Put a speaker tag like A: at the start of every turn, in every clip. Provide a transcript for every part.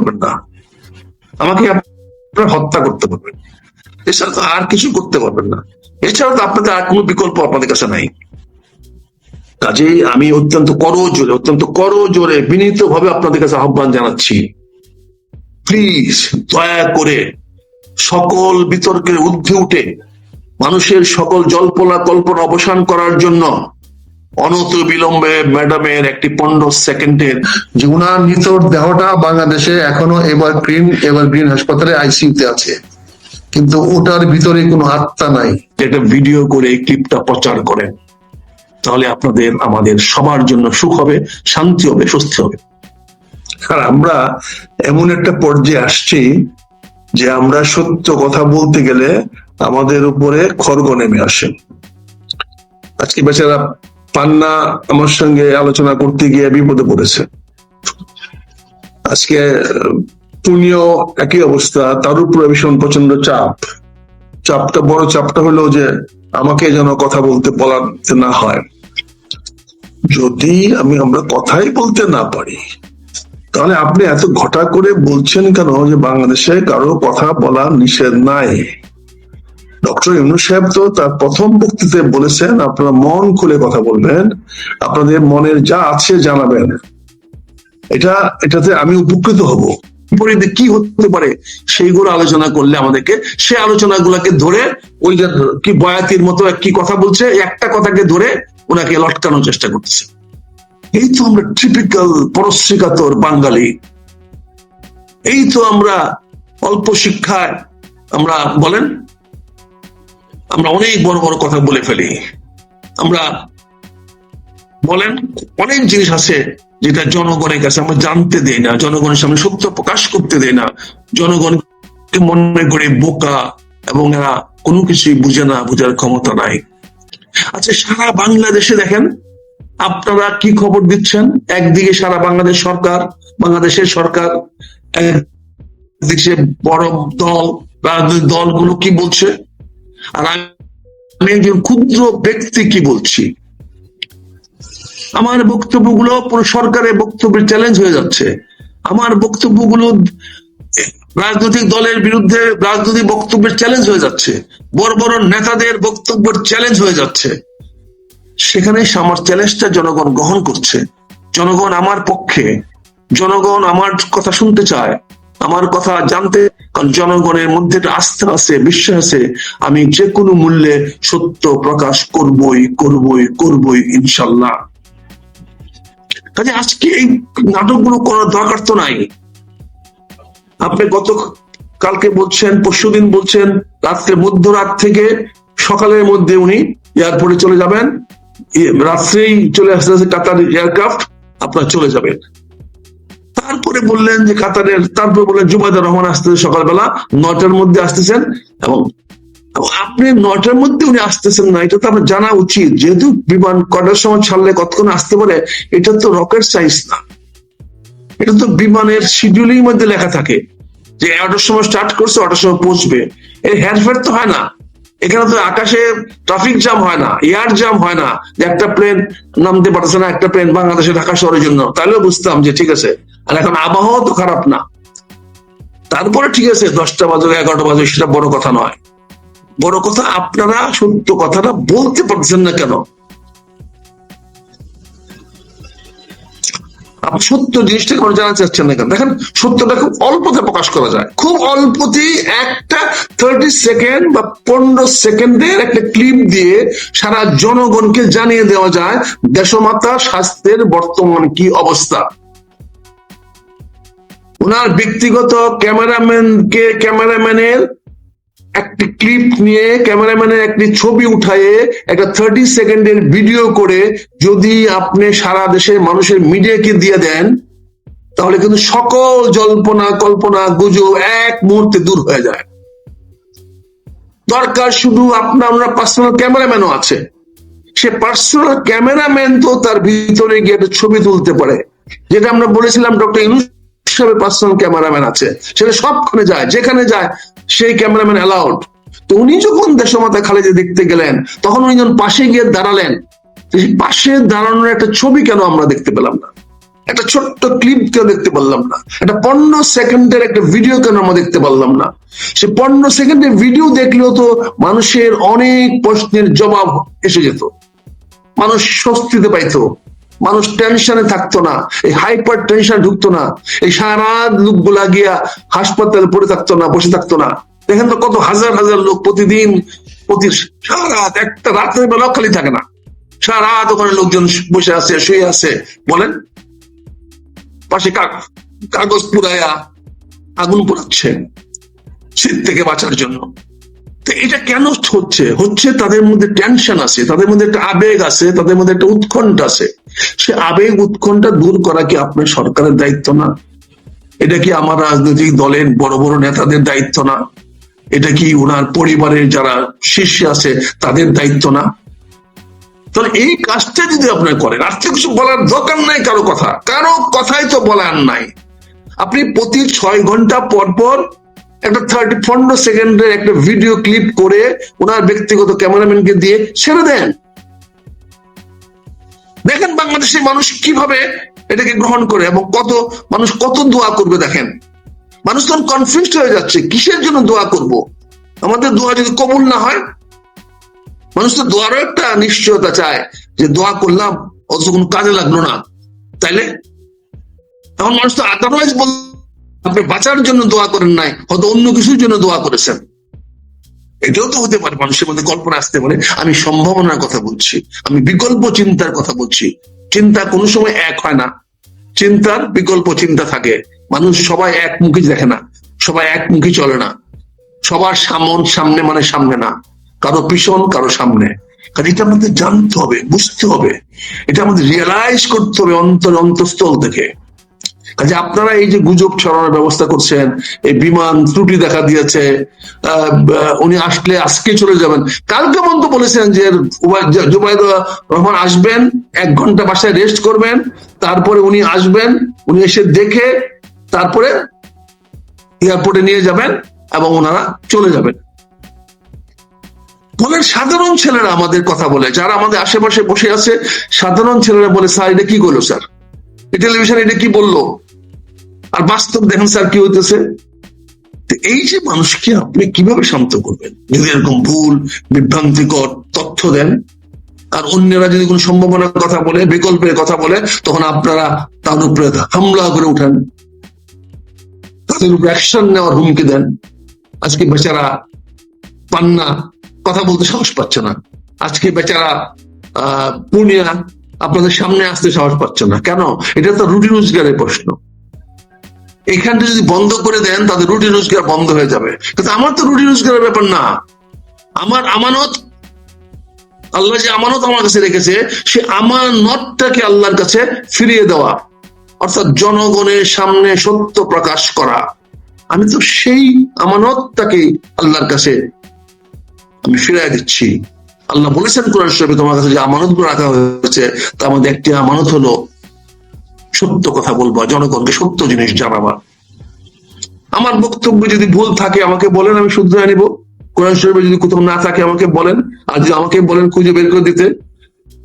A: পারবেন না, আমাকে আপনারা হত্যা করতে পারবেন, এছাড়া তো আর কিছু করতে পারবেন না, এছাড়া তো আপনাদের আর কোনো বিকল্প আপনাদের কাছে নাই। কাজেই আমি অত্যন্ত করজোরে বিনীত ভাবে আপনাদের কাছে আহ্বান জানাচ্ছি, প্লিজ দয়া করে সকল বিতর্কের ঊর্ধ্বে উঠে মানুষের সকল জল্পনা কল্পনা অবসান করার জন্য অনত বিলম্বে ম্যাডামের একটি 15 সেকেন্ডের যে উনার নিতর দেহটা বাংলাদেশে এখনো এভারগ্রিন হাসপাতালে আইসিইউতে আছে, কিন্তু ওটার ভিতরে কোনো আত্মা নাই, এটা ভিডিও করে ক্লিপটা প্রচার করেন, তাহলে আপনাদের আমাদের সবার জন্য সুখ হবে, শান্তি হবে, স্বস্তি হবে। আর আমরা এমন একটা পর্যায়ে আসছি যে আমরা সত্য কথা বলতে গেলে আমাদের উপরে খড়গ নেমে আসে। আজকে বেচারা পান্না আমার সঙ্গে আলোচনা করতে গিয়ে বিপদে পড়েছে, আজকে পুনিও একই অবস্থা, তার উপরে ভীষণ প্রচন্ড বড় চাপটা হলো যে আমাকে যেন কথা বলাতে না হয়। যদি আমরা কথাই বলতে না পারি, তাহলে আপনি এত ঘটা করে বলছেন কেন যে বাংলাদেশে কারো কথা বলা নিষেধ নাই? ডক্টর ইউনূস সাহেব তো তার প্রথম বক্তৃতায় বলেছেন আপনারা মন খুলে কথা বলবেন, আপনাদের মনের যা আছে জানাবেন, এটাতে আমি উপকৃত হব। বিপরীতে কি হতে পারে সেইগুলো আলোচনা করলে আমাদেরকে সে আলোচনাগুলোকে ধরে ওই যে কি বয়াতির মতো কি কথা বলছে, একটা কথাকে ধরে ওনাকে লটকানোর চেষ্টা করতেছে। এই তো আমরা টিপিক্যাল পরশ্রীকাতর বাঙালি, এই তো আমরা অল্প শিক্ষায় আমরা বলেন আমরা অনেক বড় বড় কথা বলে ফেলি, আমরা বলেন অনেক জিনিস আছে যেটা জনগণের কাছে আমরা জানতে দেই না, জনগণের সামনে সত্য প্রকাশ করতে দেই না, জনগণকে মনে করে বোকা এবং এরা কোনো কিছুই বুঝে না, বোঝার ক্ষমতা নাই। আচ্ছা, সারা বাংলাদেশে দেখেন আপনারা কি খবর দিচ্ছেন, একদিকে সারা বাংলাদেশের সরকার, একদিকে বড় রাজনৈতিক দলগুলো কি বলছে, আর আমি একজন ক্ষুদ্র ব্যক্তি কি বলছি। আমার বক্তব্যগুলো পুরো সরকারের বক্তব্যের চ্যালেঞ্জ হয়ে যাচ্ছে, আমার বক্তব্যগুলো রাজনৈতিক দলের বিরুদ্ধে রাজনৈতিক বক্তব্যের চ্যালেঞ্জ হয়ে যাচ্ছে, বড় বড় নেতাদের বক্তব্যের চ্যালেঞ্জ হয়ে যাচ্ছে। সেখানে আমার চ্যালেঞ্জটা জনগণ গ্রহণ করছে, জনগণ আমার পক্ষে, জনগণ আমার কথা শুনতে চায়, আমার কথা জানতে, কারণ জনগণের মধ্যে আস্থা আছে, বিশ্বাস আছে, আমি যে কোনো মূল্যে সত্য প্রকাশ করবই ইনশাল্লাহ। কাজে আজকে এই নাটকগুলো করার দরকার তো নাই। আপনি কালকে বলছেন, পরশুদিন বলছেন রাত্রে মধ্যরাত থেকে সকালের মধ্যে উনি এয়ারপোর্টে চলে যাবেন, রাত্রেই চলে আসতেছে কাতার এয়ারক্রাফট, আপনারা চলে যাবেন। তারপরে বললেন যে তারপরে বললেন জুবাইদুর রহমান আসতেছে সকালবেলা 9টার মধ্যে আসতেছেন, এবং আপনি 9টার মধ্যে উনি আসতেছেন না, এটা তো আপনার জানা উচিত, যেহেতু বিমান কটার সময় ছাড়লে কতক্ষণ আসতে পারে, এটা তো রকেট সায়েন্স না, এটা তো বিমানের শিডিউলিং মধ্যে লেখা থাকে যে 11টার সময় স্টার্ট করছে 8টার সময় পৌঁছবে। এর হেরফের তো হয় না, এখানে তো আকাশে ট্রাফিক জ্যাম হয় না, এয়ার জ্যাম হয় না, যে একটা প্লেন নামতে পারছে না, একটা প্লেন বাংলাদেশে ঢাকা শহরের জন্য, তাহলেও বুঝতাম যে ঠিক আছে। আর এখন আবহাওয়া তো খারাপ না, তারপরে ঠিক আছে 10টা বাজে 11টা বাজে, সেটা বড় কথা নয়। বড় কথা আপনারা সত্য কথাটা বলতে পারছেন না কেন, আপনি সত্য জিনিসটা কোনো জানা চাচ্ছেন না কেন? দেখেন সত্যটা খুব অল্পতে প্রকাশ করা যায়, খুব অল্পতেই একটা 30 সেকেন্ড বা 15 সেকেন্ডের একটা ক্লিপ দিয়ে সারা জনগণকে জানিয়ে দেওয়া যায় দেশমাতা স্বাস্থ্যের বর্তমান কি অবস্থা। ওনার ব্যক্তিগত ক্যামেরাম্যানের একটি ক্লিপ নিয়ে, ক্যামেরাম্যানের একটি ছবি উঠায়ে একটা 30 সেকেন্ডের ভিডিও করে যদি আপনি সারা দেশের মানুষের মিডিয়াকে দিয়ে দেন, তাহলে কিন্তু সকল জল্পনা কল্পনা গুজব এক মুহূর্তে দূর হয়ে যায়। দরকার শুধু আপনার পার্সোনাল ক্যামেরাম্যানও আছে, সে পার্সোনাল ক্যামেরাম্যান তো তার ভিতরে গিয়ে একটা ছবি তুলতে পারে, যেটা আমরা বলেছিলাম ডক্টর ইউনূস সাহেবের পার্সোনাল ক্যামেরাম্যান আছে, সেটা সবখানে যায়, যেখানে যায় সেই ক্যামেরাম্যান অ্যালাউড। তো উনি যখন দেশমাতা খালেদা দেখতে গেলেন, তখন উনি যখন পাশে গিয়ে দাঁড়ালেন, পাশে দাঁড়ানোর একটা ছবি কেন আমরা দেখতে পেলাম না? একটা ছোট্ট ক্লিপ কেউ দেখতে পারলাম না, একটা 15 সেকেন্ডের একটা ভিডিও কেন আমরা দেখতে পারলাম না? সে 15 সেকেন্ডের ভিডিও দেখলেও তো মানুষের অনেক প্রশ্নের জবাব এসে যেত, মানুষ স্বস্তিতে পাইতো, মানুষ টেনশনে থাকতো না, এই হাইপার টেনশন ঢুকতো না, এই সারা লোকগুলা গিয়া হাসপাতালে পড়ে থাকতো না, বসে থাকতো না। দেখেন তো কত হাজার হাজার লোক প্রতিদিন, সারা রাত, একটা রাতের বেলাও খালি থাকে না, সারা রাত ওখানে লোকজন বসে আছে, শুয়ে আছে, বলেন, পাশে কাগজ পুরাইয়া আগুন পোড়াচ্ছে শীত থেকে বাঁচার জন্য। তো এটা কেন হচ্ছে তাদের মধ্যে টেনশন আছে, তাদের মধ্যে একটা আবেগ আছে, তাদের মধ্যে একটা উৎকণ্ঠা আছে। সে আবেগ উৎকণ্ঠা দূর করা কি আপনার সরকারের দায়িত্ব না? এটা কি আমার রাজনৈতিক দলের বড় বড় নেতাদের দায়িত্ব না? এটা কি ওনার পরিবারের যারা শীর্ষে আছে তাদের দায়িত্ব না? তাহলে এই কাজটা যদি আপনার করেন, আর কিছু বলার দরকার নাই, কারো কথাই তো বলার নাই। আপনি প্রতি 6 ঘন্টা পর পর একটা 15 সেকেন্ডের একটা ভিডিও ক্লিপ করে ওনার ব্যক্তিগত ক্যামেরাম্যানকে দিয়ে ছেড়ে দেন। দেখেন বাংলাদেশের মানুষ কিভাবে এটাকে গ্রহণ করে এবং মানুষ কত দোয়া করবে। দেখেন মানুষ তখন কনফিউজড হয়ে যাচ্ছে, কিসের জন্য দোয়া করব? আমাদের দোয়া যদি কবুল না হয়, মানুষ তো দোয়ারও একটা নিশ্চয়তা চায় যে দোয়া করলাম অথচ কোনো কাজে লাগলো না, তাইলে এখন মানুষ তো আদারওয়াইজ আপনি বাঁচার জন্য দোয়া করেন নাই, হয়তো অন্য কিছুর জন্য দোয়া করেছেন। এটাও তো হতে পারে, মানুষের মধ্যে কল্পনা আসতে পারে। আমি সম্ভাবনার কথা বলছি, আমি বিকল্প চিন্তার কথা বলছি। চিন্তা কোনো সময় এক হয় না, চিন্তার বিকল্প চিন্তা থাকে। মানুষ সবাই একমুখী দেখে না, সবাই একমুখী চলে না, সবার সামনে মানে সামনে না, কারো পিছন কারো সামনে। কারণ এটা আমাদের জানতে হবে, বুঝতে হবে, এটা আমাদের রিয়েলাইজ করতে হবে অন্তঃস্থল থেকে। কাজে আপনারা এই যে গুজব ছড়ানোর ব্যবস্থা করছেন, এই বিমান ত্রুটি দেখা দিয়েছে, উনি আসলে আজকে চলে যাবেন, কালকে পর্যন্ত বলেছেন যে জুবাইদুর রহমান আসবেন, 1 ঘন্টা বাসায় রেস্ট করবেন, তারপরে উনি আসবেন, উনি এসে দেখে তারপরে এয়ারপোর্টে নিয়ে যাবেন এবং ওনারা চলে যাবেন। বলেন সাধারণ ছেলেরা আমাদের কথা বলে, যারা আমাদের আশেপাশে বসে আছে, সাধারণ ছেলেরা বলে স্যার এটা কি করলো, স্যার টেলিভিশন এটা কি বললো, আর বাস্তব দেখেন স্যার কি হইতেছে। এই যে মানুষকে আপনি কিভাবে শান্ত করবেন যদি এরকম ভুল বিভ্রান্তিকর তথ্য দেন? আর অন্যরা যদি কোনো সম্ভাবনার কথা বলে, বিকল্পের কথা বলে, তখন আপনারা তার উপরে হামলা করে উঠেন, তাদের উপরে অ্যাকশন নেওয়ার হুমকি দেন। আজকে বেচারা পান্না কথা বলতে সাহস পাচ্ছে না, আজকে বেচারা পূর্ণিয়া আপনাদের সামনে আসতে সাহস পাচ্ছে না। কেন? এটা তো রুটি রোজগারের প্রশ্ন। এখানটা যদি বন্ধ করে দেন, তাদের রুটি রোজগার বন্ধ হয়ে যাবে। কিন্তু আমার তো রুটি রোজগারের ব্যাপার না, আমার আমানত, আল্লাহ যে আমানত আমার কাছে রেখেছে, সে আমানতটাকে আল্লাহর কাছে ফিরিয়ে দেওয়া, অর্থাৎ জনগণের সামনে সত্য প্রকাশ করা। আমি তো সেই আমানতটাকে আল্লাহর কাছে আমি ফিরিয়ে দিচ্ছি। আল্লাহ বলেছেন কোরআন শরীফে, তোমার কাছে যে আমানত গুলো রাখা হয়েছে তার মধ্যে একটি আমানত হলো সত্য কথা বলবা, জনগণকে সত্য জিনিস জানাবা। আমার বক্তব্য যদি ভুল থাকে আমাকে বলেন, আমি শুধরে নিব। কোরআন শরীফে যদি কোথাও না থাকে আমাকে বলেন, আর যদি আমাকে বলেন খুঁজে বের করে দিতে,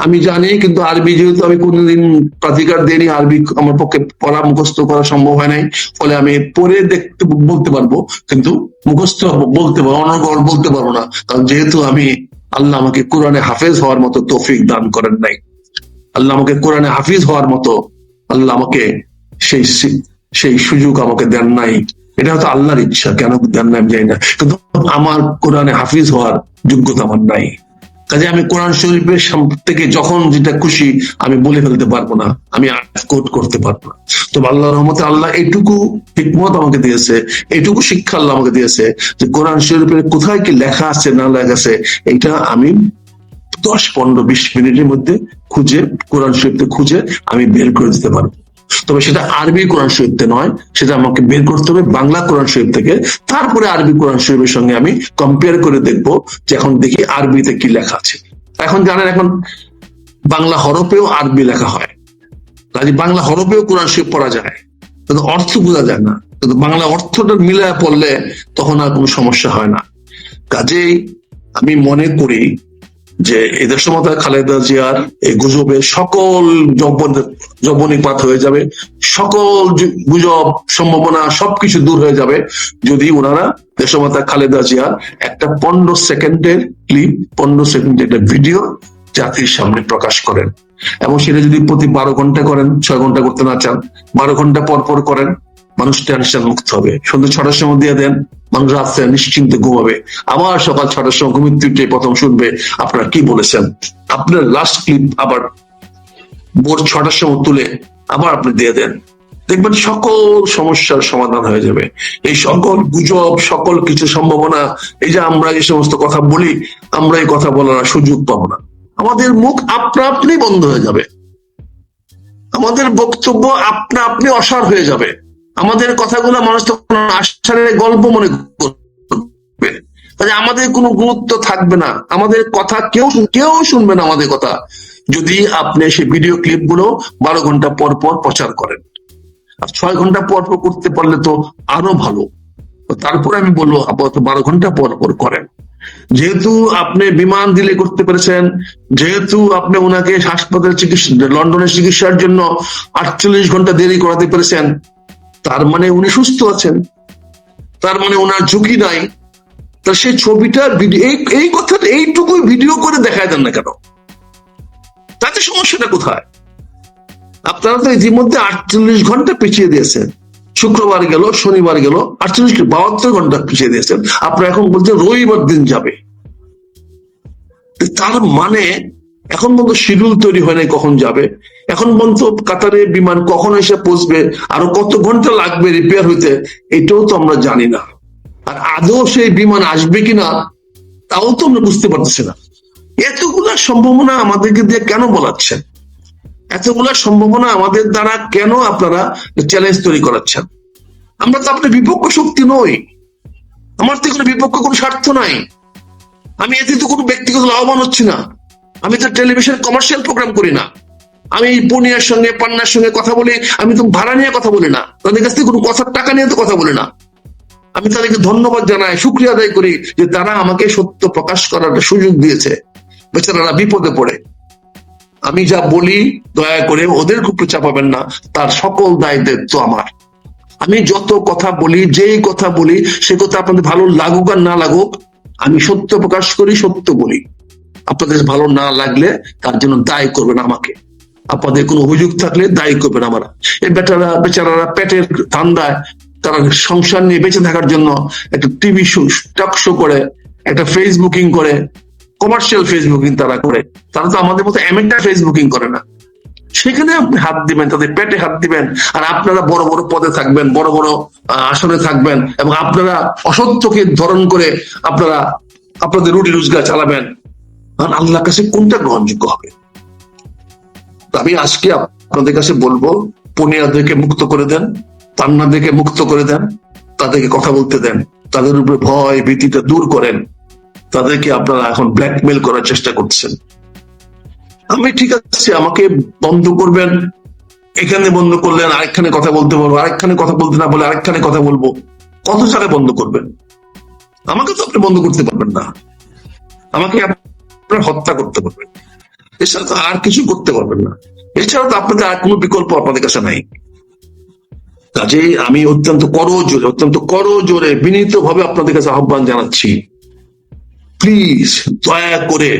A: আমি জানি। কিন্তু আরবি যেহেতু আমি কোনোদিন প্রাধিকার দেইনি, আরবি আমার পক্ষে পড়া মুখস্থ করা সম্ভব হয় নাই, ফলে আমি পড়ে দেখতে বলতে পারবো, কিন্তু মুখস্থ বলতে পারবো, অনর্গল বলতে পারবো না। কারণ যেহেতু আল্লাহ আমাকে কোরআনে হাফেজ হওয়ার মতো তৌফিক দান করেন নাই, আল্লাহ আমাকে কোরআনে হাফিজ হওয়ার মতো আল্লাহ আমাকে সেই সুযোগ আমাকে দেন নাই। এটা হয়তো আল্লাহর ইচ্ছা, কেন দেন নাই আমি জানি না, কিন্তু আমার কোরআনে হাফিজ হওয়ার যোগ্যতা আমার নাই। কাজে আমি কোরআন শরীফের থেকে যখন যেটা খুশি আমি বলে ফেলতে পারবো না, আমি কোট করতে পারবো না। তো আল্লাহর রহমতে আল্লাহ এইটুকু হিকমত আমাকে দিয়েছে, এইটুকু শিক্ষা আল্লাহ আমাকে দিয়েছে যে কোরআন শরীফের কোথায় কি লেখা আছে না লেখা আছে এটা আমি 10, 15, 20 মিনিটের মধ্যে খুঁজে, কোরআন শরীফে খুঁজে আমি বের করে দিতে পারবো। তবে সেটা আরবি কোরআন শরীফতে নয়, সেটা আমাকে বের করতে হবে বাংলা কোরআন শরীফ থেকে। তারপরে আরবি কোরআন শরীফের সঙ্গে আমি কম্পেয়ার করে দেখবো যে এখন দেখি আরবিতে কি লেখা আছে। এখন জানেন এখন বাংলা হরফেও আরবি লেখা হয়, কাজে বাংলা হরফেও কোরআন শরীফ পড়া যায়, কিন্তু অর্থ বোঝা যায় না। কিন্তু বাংলা অর্থটা মিলায় পড়লে তখন আর কোনো সমস্যা হয় না। কাজেই আমি মনে করি যে এই দেশমাতা খালেদা জিয়ার এই গুজবে সকল জবনিপাত হয়ে যাবে, সকল গুজব সম্ভাবনা সবকিছু দূর হয়ে যাবে যদি ওনারা দেশমাতা খালেদা জিয়ার একটা 15 সেকেন্ডের ক্লিপ, 15 সেকেন্ডের একটা ভিডিও জাতির সামনে প্রকাশ করেন। এবং সেটা যদি প্রতি 12 ঘন্টা করেন, 6 ঘন্টা করতে না চান, 12 ঘন্টা পর পর করেন, মানুষ টেনশন মুক্ত হবে। সন্ধ্যে 6টার সময় দিয়ে দেন, মানুষ রাত্রে নিশ্চিন্তে ঘুমাবে। আবার সকাল 6টার সময় ঘুমিয়ে উঠে প্রথম শুনবে আপনারা কি বলেছেন। আপনার লাস্ট ক্লিপ আবার ভোর 6টার সময় তুলে আবার আপনি দিয়ে দেন, দেখবেন সকল সমস্যার সমাধান হয়ে যাবে। এই সকল গুজব, সকল কিছু সম্ভাবনা, এই যে আমরা এই সমস্ত কথা বলি, আমরা এই কথা বলার সুযোগ পাবো না। আমাদের মুখ আপনা আপনি বন্ধ হয়ে যাবে, আমাদের বক্তব্য আপনা আপনি অসার হয়ে যাবে, আমাদের কথাগুলো মানুষ তখন আশ্চর্যের গল্প মনে করবে, আমাদের কোনো গুরুত্ব থাকবে না, আমাদের কথা কেউ শুনবে না আমাদের কথা, যদি আপনি সেই ভিডিও ক্লিপ গুলো 12 ঘন্টা পর পর প্রচার করেন। আর 6 ঘন্টা পর পর করতে পারলে তো আরো ভালো। তারপরে আমি বলবো আপাতত 12 ঘন্টা পর পর করেন। যেহেতু আপনি বিমান দিলে করতে পেরেছেন, যেহেতু আপনি ওনাকে হাসপাতালে লন্ডনের চিকিৎসার জন্য 48 ঘন্টা দেরি করাতে পেরেছেন, তার মানে উনি সুস্থ আছেন, তার মানে ওনার ঝুঁকি নাই। তা সেই ছবিটার ভিডিও, এই কথাটা এইটুকু ভিডিও করে দেখায় দেন না কেন? তাতে সমস্যাটা কোথায়? আপনারা তো ইতিমধ্যে 48 ঘন্টা পিছিয়ে দিয়েছেন। শুক্রবার গেল, শনিবার গেল, 72 ঘন্টা পিছিয়ে দিয়েছেন। আপনারা এখন বলছেন রবিবার দিন যাবে। তার মানে এখন পর্যন্ত শিডিউল তৈরি হয় নাই কখন যাবে, এখন পর্যন্ত কাতারে বিমান কখন এসে পৌঁছবে, আরো কত ঘন্টা লাগবে রিপেয়ার হইতে, এটাও তো আমরা জানি না। আর আদৌ সেই বিমান আসবে কিনা তাও তো আমরা বুঝতে পারতেছি না। এতগুলা সম্ভাবনা আমাদেরকে দিয়ে কেন বলাচ্ছেন? এতগুলা সম্ভাবনা আমাদের দ্বারা কেন আপনারা চ্যালেঞ্জ তৈরি করাচ্ছেন? আমরা তো আপনার বিপক্ষ শক্তি নই, আমার তো কোনো বিপক্ষ কোনো স্বার্থ নাই, আমি এতে তো কোনো ব্যক্তিগত লাভবান হচ্ছি না, আমি তো টেলিভিশন কমার্শিয়াল প্রোগ্রাম করি না, আমি পুনিয়ার সঙ্গে পান্নার সঙ্গে কথা বলি, আমি তো ভাড়া নিয়ে কথা বলি না, তাদের কাছ থেকে কোনো কথার টাকা নিয়ে তো কথা বলি না। আমি তাদেরকে ধন্যবাদ জানাই, শুকরিয়া আদায় করি যে তারা আমাকে সত্য প্রকাশ করার সুযোগ দিয়েছে। বেচারারা বিপদে পড়ে, আমি যা বলি দয়া করে ওদের উপরে চাপাবেন না, তার সকল দায় দায়িত্ব আমার। আমি যত কথা বলি, যেই কথা বলি, সে কথা আপনাদের ভালো লাগুক আর না লাগুক, আমি সত্য প্রকাশ করি, সত্য বলি। আপনাদের ভালো না লাগলে তার জন্য দায়ী করবেন আমাকে, আপনাদের কোনো অভিযোগ থাকলে দায়ী করবেন আমরা। এই বেচারারা পেটের ধান্দায় তারা সংসার নিয়ে বেঁচে থাকার জন্য একটা টিভি শো, টক শো করে, একটা ফেসবুকিং করে, কমার্শিয়াল ফেসবুকিং তারা করে। তারা তো আমাদের মতো অ্যামেটার ফেসবুকিং করে না। সেখানে আপনি হাত দিবেন, তাদের পেটে হাত দিবেন, আর আপনারা বড় বড় পদে থাকবেন, বড় বড় আসনে থাকবেন, এবং আপনারা অসত্যকে ধরন করে আপনারা আপনাদের রুটি রোজগার চালাবেন। আর আল্লাহর কাছে কোনটা গ্রহণযোগ্য হবে? আমি আজকে আপনাদের কাছে বলবো, পুনিয়াদেরকে মুক্ত করে দেন, তান্নাদেরকে মুক্ত করে দেন, তাদেরকে কথা বলতে দেন, তাদের উপরে ভয় ভীতিটা দূর করেন। তাদেরকে আপনারা এখন ব্ল্যাকমেল করার চেষ্টা করছেন। আমি ঠিক আছে, আমাকে বন্ধ করবেন, এখানে বন্ধ করলেন, আরেকখানে কথা বলতে বলবো, আরেকখানে কথা বলতে না বলে আরেকখানে কথা বলবো, কত জায়গায় বন্ধ করবেন? আমাকে তো আপনি বন্ধ করতে পারবেন না, আমাকে আপনার হত্যা করতে পারবেন, এছাড়া তো আর কিছু করতে পারবেন না। এছাড়া তো আপনাদের আর কোনো বিকল্প আপনাদের কাছে নাই। কাজেই আমি অত্যন্ত করজোরে বিনীত ভাবে আপনাদের কাছে আহ্বান জানাচ্ছি, প্লিজ দয়া করে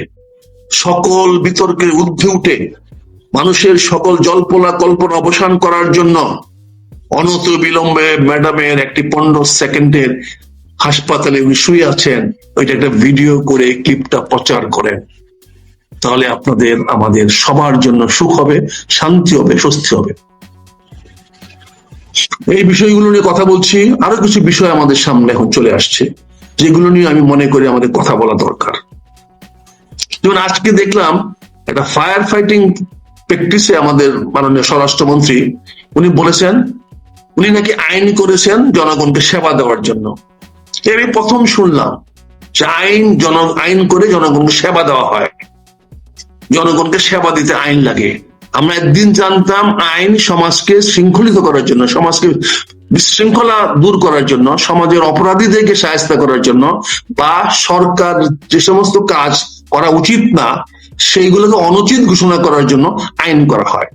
A: সকল বিতর্কের ঊর্ধ্বে উঠে মানুষের সকল জল্পনা কল্পনা অবসান করার জন্য অনত বিলম্বে ম্যাডামের একটি 15 সেকেন্ডের হাসপাতালে উনি শুয়ে আছেন, ওইটা একটা ভিডিও করে ক্লিপটা প্রচার করেন। তাহলে আপনাদের আমাদের সবার জন্য সুখ হবে, শান্তি হবে, স্বস্তি হবে। এই বিষয়গুলো নিয়ে কথা বলছি। আরো কিছু বিষয় আমাদের সামনে এখন চলে আসছে, যেগুলো নিয়ে আমি মনে করি আমাদের কথা বলা দরকার। যেমন আজকে দেখলাম একটা ফায়ার ফাইটিং প্র্যাকটিসে আমাদের মাননীয় স্বরাষ্ট্রমন্ত্রী উনি বলেছেন উনি নাকি আইন করেছেন জনগণকে সেবা দেওয়ার জন্য। আমি প্রথম শুনলাম যে আইন করে জনগণকে সেবা দেওয়া হয়, জনগণকে সেবা দিতে আইন লাগে। আমরা একদিন জানতাম আইন সমাজকে শৃঙ্খলিত করার জন্য, সমাজকে বিশৃঙ্খলা দূর করার জন্য, সমাজের অপরাধীদেরকে শায়েস্তা করার জন্য, বা সরকার যে সমস্ত কাজ করা উচিত না সেইগুলোকে অনুচিত ঘোষণা করার জন্য আইন করা হয়।